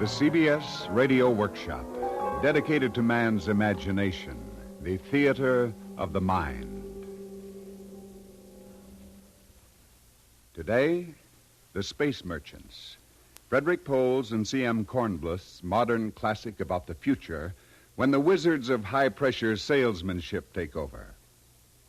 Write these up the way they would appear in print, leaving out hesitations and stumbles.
The CBS Radio Workshop, dedicated to man's imagination, the theater of the mind. Today, The Space Merchants, Frederick Pohl's and C.M. Kornbluth's modern classic about the future when the wizards of high-pressure salesmanship take over.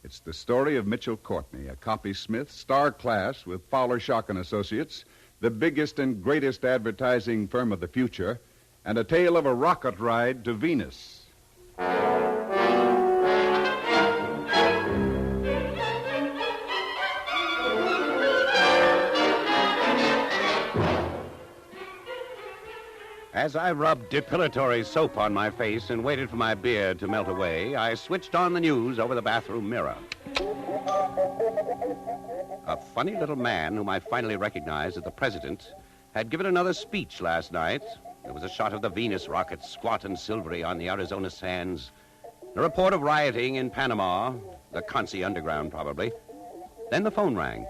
It's the story of Mitchell Courtney, a copysmith, star class with Fowler Schock and Associates, the biggest and greatest advertising firm of the future, and a tale of a rocket ride to Venus. As I rubbed depilatory soap on my face and waited for my beard to melt away, I switched on the news over the bathroom mirror. A funny little man whom I finally recognized as the president had given another speech last night. There was a shot of the Venus rocket, squat and silvery on the Arizona sands. A report of rioting in Panama, the Concy Underground probably. Then the phone rang.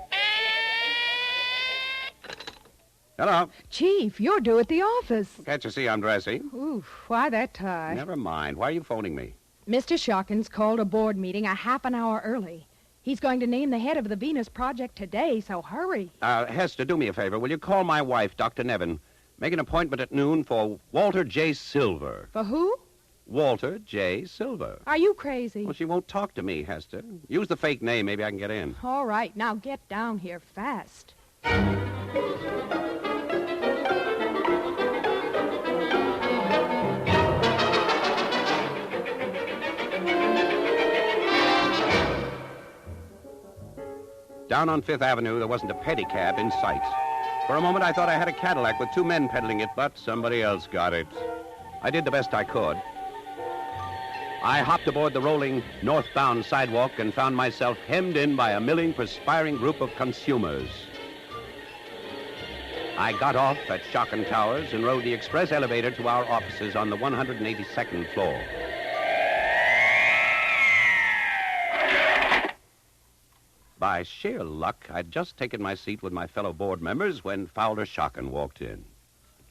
Hello. Chief, you're due at the office. Can't you see I'm dressing? Ooh, why that tie? Never mind. Why are you phoning me? Mr. Shawkins called a board meeting a half an hour early. He's going to name the head of the Venus project today, so hurry. Hester, do me a favor. Will you call my wife, Dr. Nevin? Make an appointment at noon for Walter J. Silver. For who? Walter J. Silver. Are you crazy? Well, she won't talk to me, Hester. Use the fake name. Maybe I can get in. All right, now get down here fast. Down on Fifth Avenue, there wasn't a pedicab in sight. For a moment, I thought I had a Cadillac with two men pedaling it, but somebody else got it. I did the best I could. I hopped aboard the rolling northbound sidewalk and found myself hemmed in by a milling, perspiring group of consumers. I got off at Schocken Towers and rode the express elevator to our offices on the 182nd floor. By sheer luck, I'd just taken my seat with my fellow board members when Fowler Schocken walked in.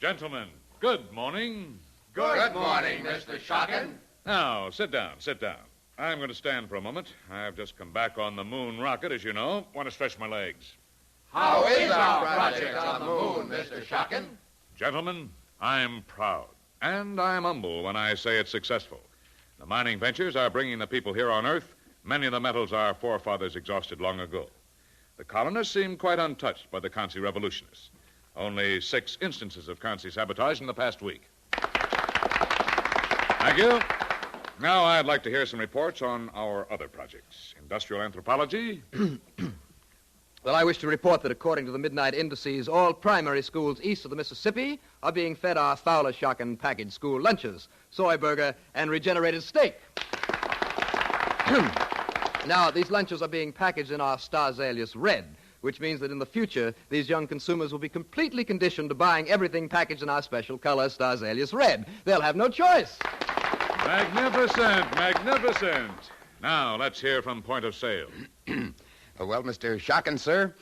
Gentlemen, good morning. Good morning, Mr. Schocken. Now, sit down. I'm going to stand for a moment. I've just come back on the moon rocket, as you know. Want to stretch my legs. How is our project on the moon, Mr. Schocken? Gentlemen, I'm proud, and I'm humble when I say it's successful. The mining ventures are bringing the people here on Earth many of the metals our forefathers exhausted long ago. The colonists seem quite untouched by the Concy revolutionists. Only 6 instances of Concy sabotage in the past week. Thank you. Now I'd like to hear some reports on our other projects. Industrial anthropology. Well, I wish to report that according to the midnight indices, all primary schools east of the Mississippi are being fed our Fowler Schocken packaged school lunches, soy burger, and regenerated steak. Now, these lunches are being packaged in our Stars Alias Red, which means that in the future, these young consumers will be completely conditioned to buying everything packaged in our special color, Stars Alias Red. They'll have no choice. Magnificent. Now, let's hear from point of sale. Well, Mr. Schocken, sir,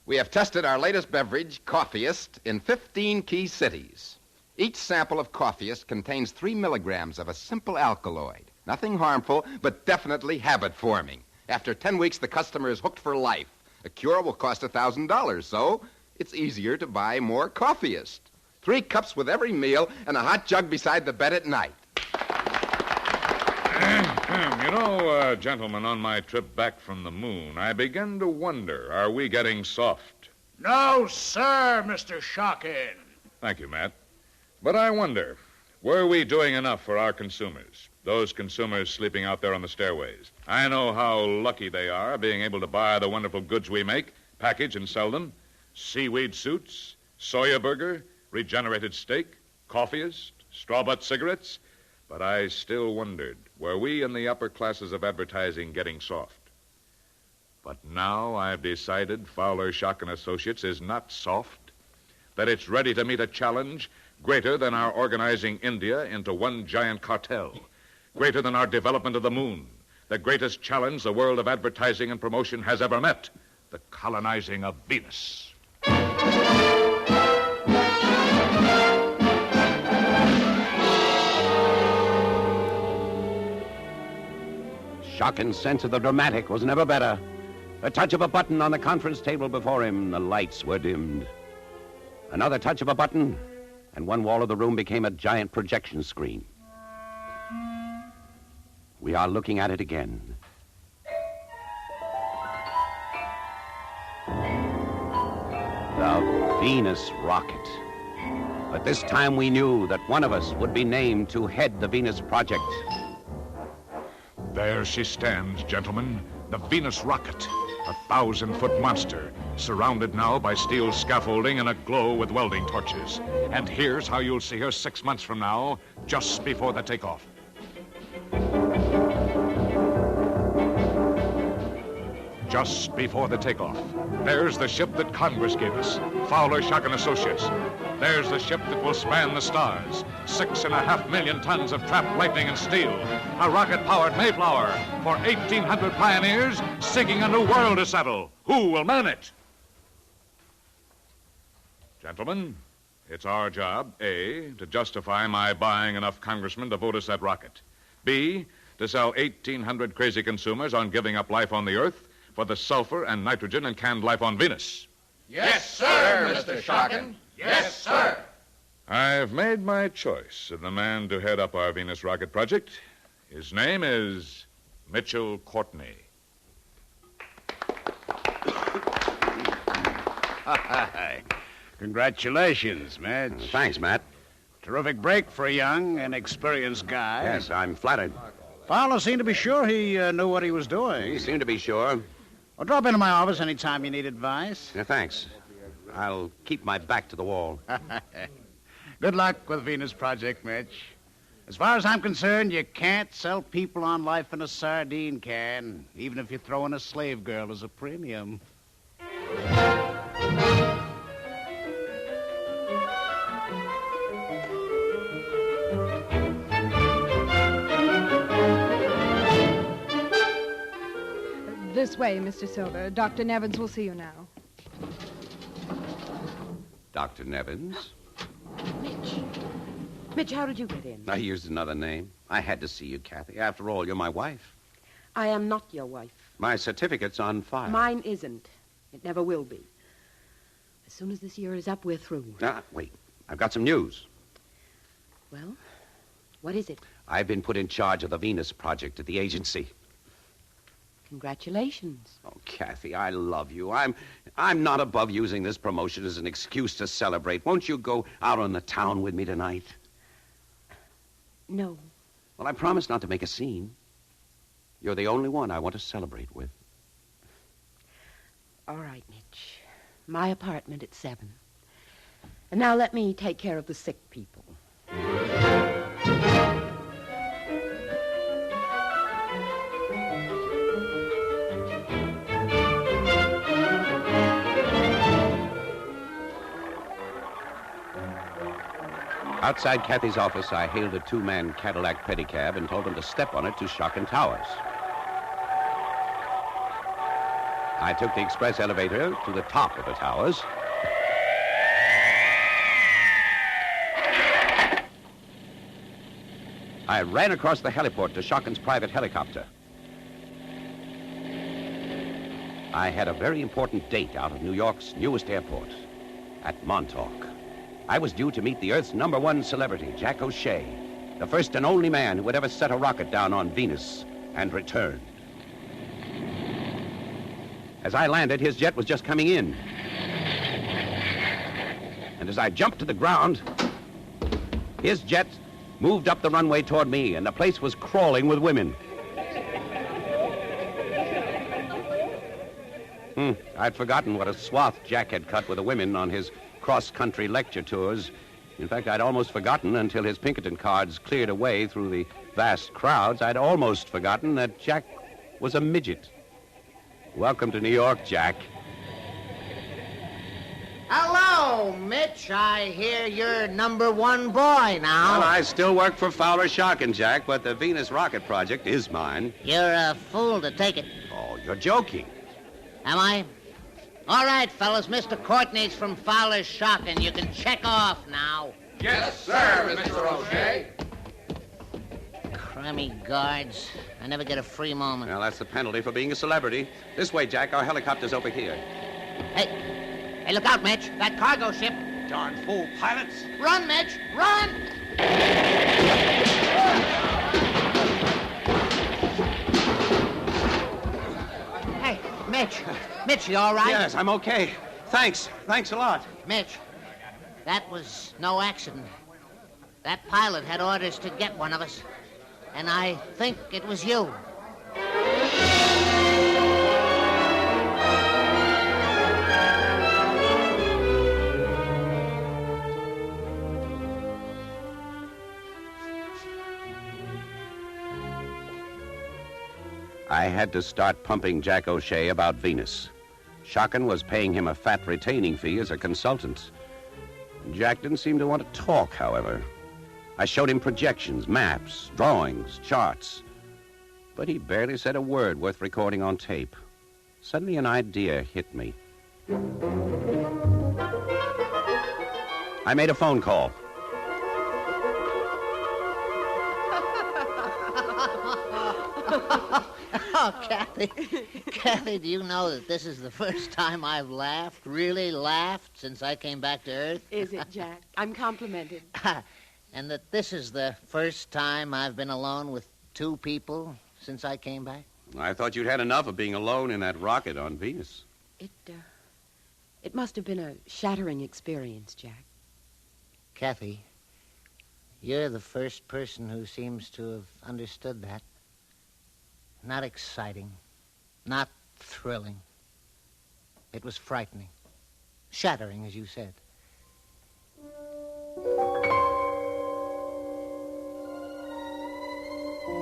we have tested our latest beverage, Coffeeist, in 15 key cities. Each sample of Coffeeist contains 3 milligrams of a simple alkaloid. Nothing harmful, but definitely habit-forming. After 10 weeks, the customer is hooked for life. A cure will cost $1,000, so it's easier to buy more Coffeeist. 3 cups with every meal and a hot jug beside the bed at night. You know, gentlemen, on my trip back from the moon, I began to wonder, are we getting soft? No, sir, Mr. Schocken. Thank you, Matt. But I wonder, were we doing enough for our consumers? Those consumers sleeping out there on the stairways. I know how lucky they are being able to buy the wonderful goods we make, package and sell them. Seaweed suits, soya burger, regenerated steak, Coffeeist, straw-butt cigarettes. But I still wondered, were we in the upper classes of advertising getting soft? But now I've decided Fowler Schocken Associates is not soft, that it's ready to meet a challenge greater than our organizing India into one giant cartel, greater than our development of the moon, the greatest challenge the world of advertising and promotion has ever met, the colonizing of Venus. Shockin's sense of the dramatic was never better. A touch of a button on the conference table before him, the lights were dimmed. Another touch of a button, and one wall of the room became a giant projection screen. We are looking at it again. The Venus rocket. But this time we knew that one of us would be named to head the Venus project. There she stands, gentlemen. The Venus rocket. A 1,000-foot monster, surrounded now by steel scaffolding and aglow with welding torches. And here's how you'll see her 6 months from now, just before the takeoff. Just before the takeoff. There's the ship that Congress gave us, Fowler, Shockin Associates. There's the ship that will span the stars. 6.5 million tons of trapped lightning and steel. A rocket-powered Mayflower for 1,800 pioneers seeking a new world to settle. Who will man it? Gentlemen, it's our job, A, to justify my buying enough congressmen to vote us that rocket. B, to sell 1,800 crazy consumers on giving up life on the Earth for the sulfur and nitrogen and canned life on Venus. Yes, sir, Mr. Shockin. Yes, sir. I've made my choice of the man to head up our Venus rocket project. His name is Mitchell Courtney. Congratulations, Mitch. Thanks, Matt. Terrific break for a young and experienced guy. Yes, I'm flattered. Fowler seemed to be sure he knew what he was doing. You seem to be sure. Well, drop into my office anytime you need advice. Yeah, thanks. I'll keep my back to the wall. Good luck with Venus Project, Mitch. As far as I'm concerned, you can't sell people on life in a sardine can, even if you throw in a slave girl as a premium. This way, Mr. Silver. Dr. Nevins will see you now. Dr. Nevins? Mitch, how did you get in? I used another name. I had to see you, Kathy. After all, you're my wife. I am not your wife. My certificate's on file. Mine isn't. It never will be. As soon as this year is up, we're through. Wait. I've got some news. Well, what is it? I've been put in charge of the Venus project at the agency. Congratulations. Oh, Kathy, I love you. I'm not above using this promotion as an excuse to celebrate. Won't you go out on the town with me tonight? No. Well, I promise not to make a scene. You're the only one I want to celebrate with. All right, Mitch. My apartment at 7. And now let me take care of the sick people. Outside Kathy's office, I hailed a 2-man Cadillac pedicab and told them to step on it to Shockin Towers. I took the express elevator to the top of the towers. I ran across the heliport to Shockin's private helicopter. I had a very important date out of New York's newest airport, at Montauk. I was due to meet the Earth's #1 celebrity, Jack O'Shea, the first and only man who had ever set a rocket down on Venus and returned. As I landed, his jet was just coming in. And as I jumped to the ground, his jet moved up the runway toward me, and the place was crawling with women. I'd forgotten what a swath Jack had cut with the women on his cross-country lecture tours. In fact, I'd almost forgotten until his Pinkerton cards cleared away through the vast crowds. I'd almost forgotten that Jack was a midget. Welcome to New York, Jack. Hello, Mitch. I hear you're #1 boy now. Well, I still work for Fowler Shockin, Jack, but the Venus rocket project is mine. You're a fool to take it. Oh, you're joking. Am I? All right, fellas. Mr. Courtney's from Fowler's Shockin. You can check off now. Yes, sir, Mr. O'Shea. Try me, guards. I never get a free moment. Well, that's the penalty for being a celebrity. This way, Jack. Our helicopter's over here. Hey, look out, Mitch. That cargo ship. Darn fool pilots. Run, Mitch, run! Hey, Mitch, you all right? Yes, I'm okay. Thanks a lot. Mitch, that was no accident. That pilot had orders to get one of us, and I think it was you. I had to start pumping Jack O'Shea about Venus. Shockin was paying him a fat retaining fee as a consultant. Jack didn't seem to want to talk, however. I showed him projections, maps, drawings, charts. But he barely said a word worth recording on tape. Suddenly an idea hit me. I made a phone call. Oh, Kathy. Kathy, do you know that this is the first time I've laughed, really laughed, since I came back to Earth? Is it, Jack? I'm complimented. And that this is the first time I've been alone with two people since I came back? I thought you'd had enough of being alone in that rocket on Venus. It must have been a shattering experience, Jack. Kathy, you're the first person who seems to have understood that. Not exciting. Not thrilling. It was frightening. Shattering, as you said.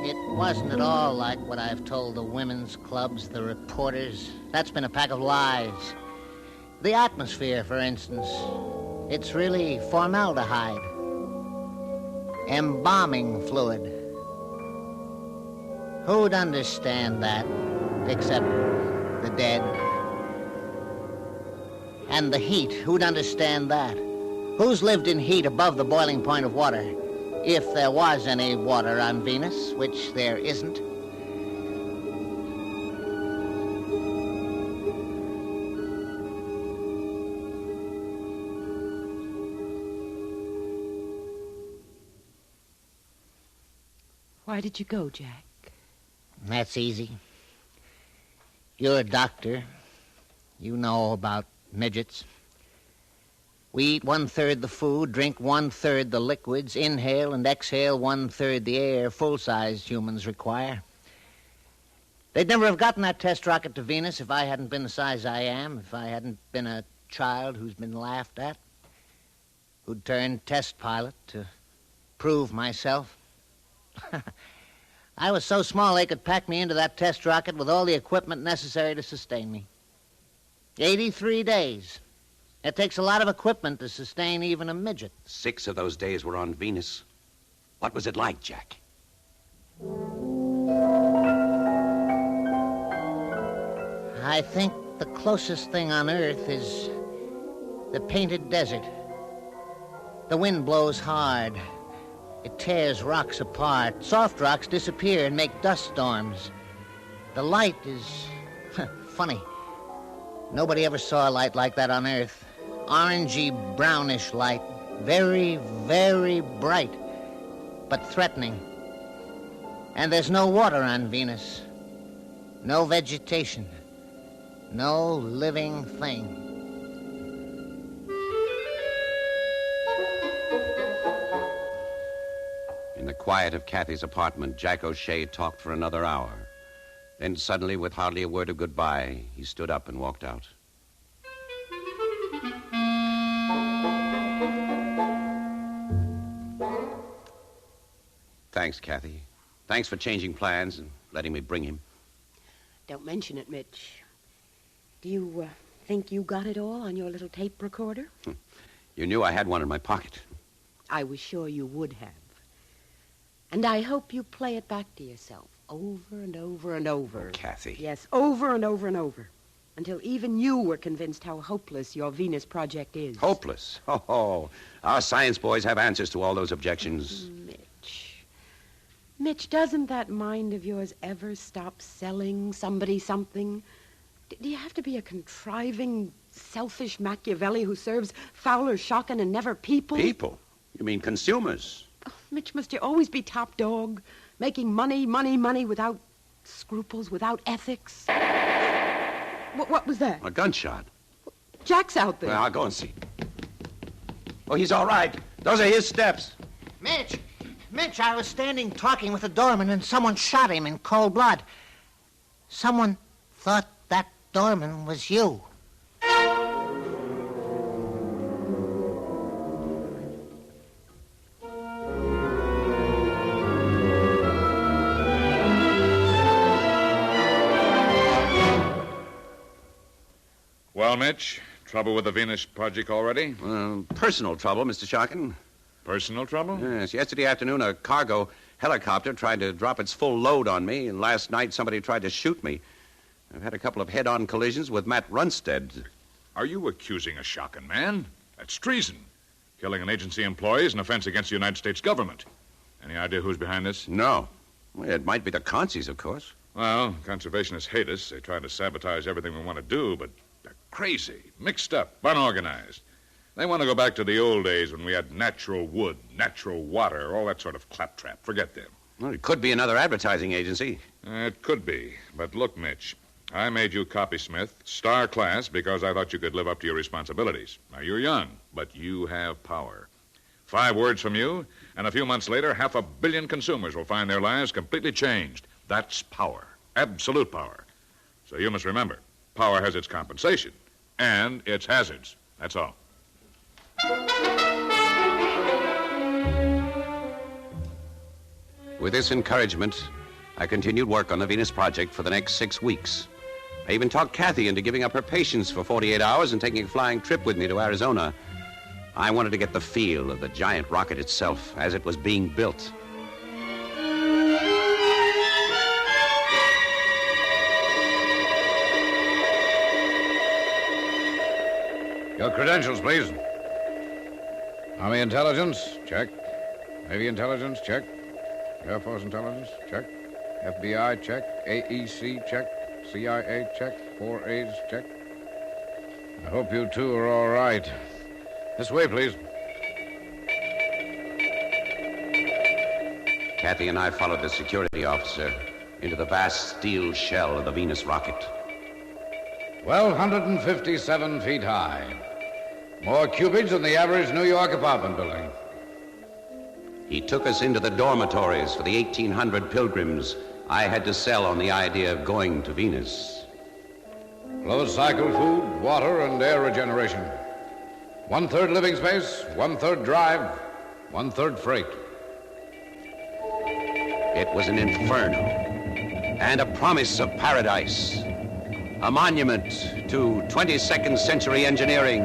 It wasn't at all like what I've told the women's clubs, the reporters. That's been a pack of lies. The atmosphere, for instance. It's really formaldehyde. Embalming fluid. Who'd understand that, except the dead? And the heat, who'd understand that? Who's lived in heat above the boiling point of water? If there was any water on Venus, which there isn't. Why did you go, Jack? That's easy. You're a doctor. You know about midgets. We eat 1/3 the food, drink 1/3 the liquids, inhale and exhale 1/3 the air full-sized humans require. They'd never have gotten that test rocket to Venus if I hadn't been the size I am, if I hadn't been a child who's been laughed at, who'd turned test pilot to prove myself. I was so small they could pack me into that test rocket with all the equipment necessary to sustain me. 83 days. It takes a lot of equipment to sustain even a midget. 6 of those days were on Venus. What was it like, Jack? I think the closest thing on Earth is the painted desert. The wind blows hard. It tears rocks apart. Soft rocks disappear and make dust storms. The light is funny. Nobody ever saw a light like that on Earth. Orangey, brownish light. Very, very bright, but threatening. And there's no water on Venus. No vegetation. No living thing. In the quiet of Kathy's apartment, Jack O'Shea talked for another hour. Then suddenly, with hardly a word of goodbye, he stood up and walked out. Thanks, Kathy. Thanks for changing plans and letting me bring him. Don't mention it, Mitch. Do you think you got it all on your little tape recorder? You knew I had one in my pocket. I was sure you would have. And I hope you play it back to yourself over and over and over. Oh, Kathy. Yes, over and over and over. Until even you were convinced how hopeless your Venus project is. Hopeless? Oh. Our science boys have answers to all those objections. Mitch. Mitch, doesn't that mind of yours ever stop selling somebody something? Do you have to be a contriving, selfish Machiavelli who serves Fowler, Shockin, and never people? People? You mean consumers? Oh, Mitch, must you always be top dog, making money, money, money without scruples, without ethics? What was that? A gunshot. Jack's out there. Well, I'll go and see. Oh, he's all right. Those are his steps. Mitch, I was standing talking with the doorman and someone shot him in cold blood. Someone thought that doorman was you. Well, Mitch, trouble with the Venus Project already? Personal trouble, Mr. Shockin. Personal trouble? Yes, yesterday afternoon a cargo helicopter tried to drop its full load on me, and last night somebody tried to shoot me. I've had a couple of head-on collisions with Matt Runstead. Are you accusing a Shockin man? That's treason. Killing an agency employee is an offense against the United States government. Any idea who's behind this? No. Well, it might be the Consies, of course. Well, conservationists hate us. They try to sabotage everything we want to do, but they're crazy, mixed up, unorganized. They want to go back to the old days when we had natural wood, natural water, all that sort of claptrap. Forget them. Well, it could be another advertising agency. It could be. But look, Mitch, I made you copysmith, star class, because I thought you could live up to your responsibilities. Now, you're young, but you have power. 5 words from you, and a few months later, 500 million consumers will find their lives completely changed. That's power. Absolute power. So you must remember, power has its compensation and its hazards. That's all. With this encouragement, I continued work on the Venus Project for the next 6 weeks. I even talked Kathy into giving up her patients for 48 hours and taking a flying trip with me to Arizona. I wanted to get the feel of the giant rocket itself as it was being built. Your credentials, please. Army Intelligence, check. Navy Intelligence, check. Air Force Intelligence, check. FBI, check. AEC, check. CIA, check. 4A's, check. I hope you two are all right. This way, please. Kathy and I followed the security officer into the vast steel shell of the Venus rocket. 1,257 feet high. More cubage than the average New York apartment building. He took us into the dormitories for the 1,800 pilgrims I had to sell on the idea of going to Venus. Closed cycle food, water, and air regeneration. 1/3 living space, 1/3 drive, 1/3 freight. It was an inferno and a promise of paradise. A monument to 22nd century engineering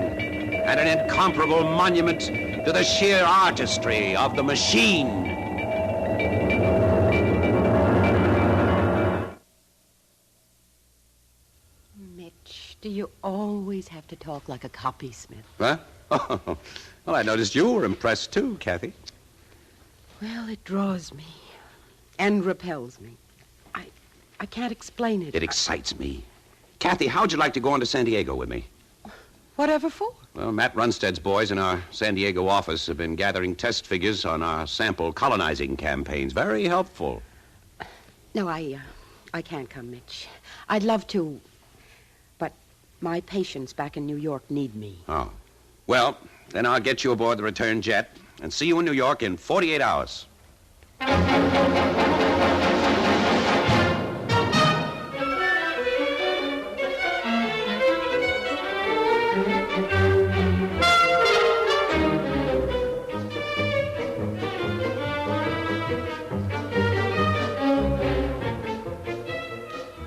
and an incomparable monument to the sheer artistry of the machine. Mitch, do you always have to talk like a copysmith? Huh? Oh, well, I noticed you were impressed, too, Kathy. Well, it draws me and repels me. I can't explain it. It excites me. Kathy, how'd you like to go on to San Diego with me? Whatever for? Well, Matt Runstead's boys in our San Diego office have been gathering test figures on our sample colonizing campaigns. Very helpful. No, I can't come, Mitch. I'd love to, but my patients back in New York need me. Oh. Well, then I'll get you aboard the return jet and see you in New York in 48 hours.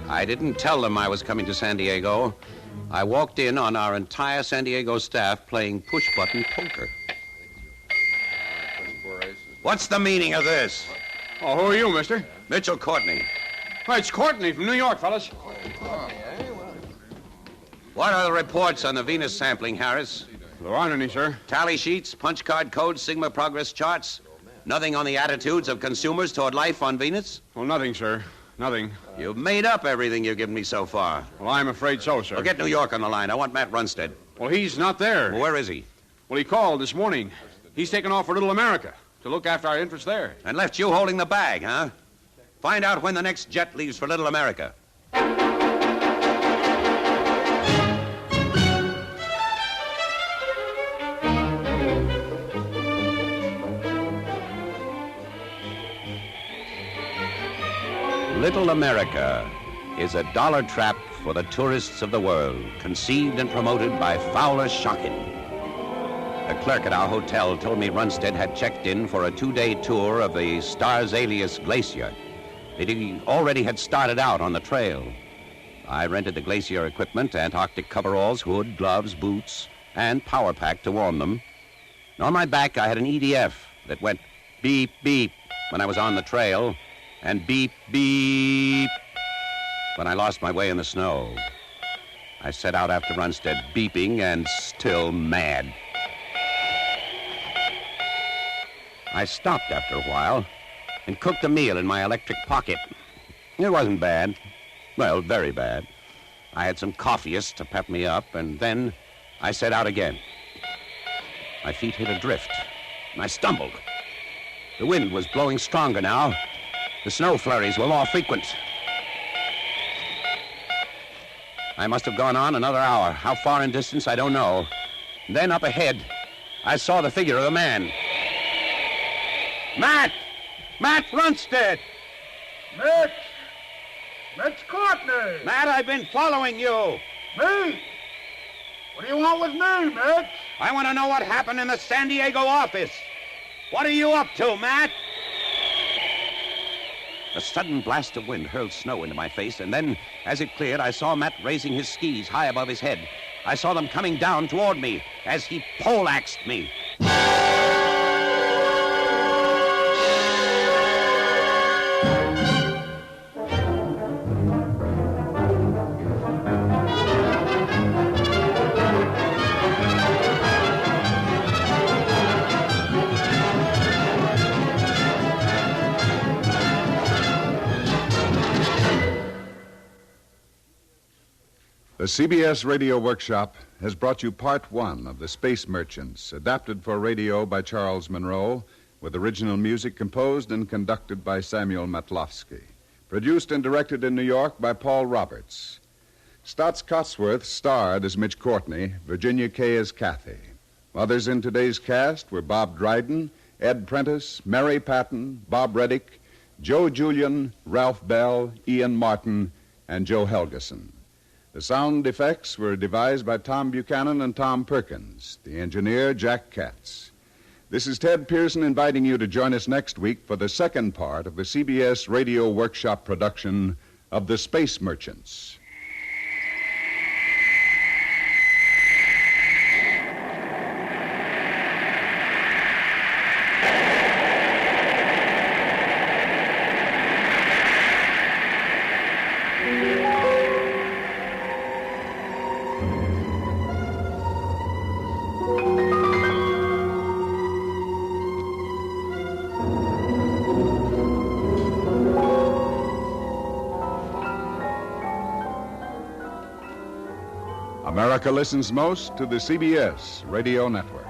I didn't tell them I was coming to San Diego. I walked in on our entire San Diego staff playing push-button poker. What's the meaning of this? Oh, who are you, mister? Mitchell Courtney. Why, it's Courtney from New York, fellas. What are the reports on the Venus sampling, Harris? There aren't any, sir. Tally sheets, punch card codes, Sigma progress charts? Nothing on the attitudes of consumers toward life on Venus? Well, nothing, sir. Nothing. You've made up everything you've given me so far. Well, I'm afraid so, sir. Well, get New York on the line. I want Matt Runstead. Well, he's not there. Well, where is he? Well, he called this morning. He's taken off for Little America to look after our interests there. And left you holding the bag, huh? Find out when the next jet leaves for Little America. Little America is a dollar trap for the tourists of the world, conceived and promoted by Fowler Shocking. A clerk at our hotel told me Runstead had checked in for a 2-day tour of the Stars Alias Glacier, that he already had started out on the trail. I rented the glacier equipment, Antarctic coveralls, hood, gloves, boots, and power pack to warm them. And on my back, I had an EDF that went beep, beep when I was on the trail, and beep, beep when I lost my way in the snow. I set out after Runstead, beeping and still mad. I stopped after a while and cooked a meal in my electric pocket. It wasn't bad. Well, very bad. I had some coffeeists to pep me up, and then I set out again. My feet hit a drift, and I stumbled. The wind was blowing stronger now. The snow flurries were more frequent. I must have gone on another hour. How far in distance, I don't know. And then up ahead, I saw the figure of a man. Matt! Matt Runstead! Mitch Courtney! Matt, I've been following you. Me? What do you want with me, Mitch? I want to know what happened in the San Diego office. What are you up to, Matt? A sudden blast of wind hurled snow into my face, and then, as it cleared, I saw Matt raising his skis high above his head. I saw them coming down toward me as he poleaxed me. The CBS Radio Workshop has brought you Part 1 of The Space Merchants, adapted for radio by Charles Monroe, with original music composed and conducted by Samuel Matlofsky. Produced and directed in New York by Paul Roberts. Stotts Cotsworth starred as Mitch Courtney, Virginia Kay as Kathy. Others in today's cast were Bob Dryden, Ed Prentice, Mary Patton, Bob Reddick, Joe Julian, Ralph Bell, Ian Martin, and Joe Helgeson. The sound effects were devised by Tom Buchanan and Tom Perkins. The engineer, Jack Katz. This is Ted Pearson inviting you to join us next week for the second part of the CBS Radio Workshop production of The Space Merchants. America listens most to the CBS Radio Network.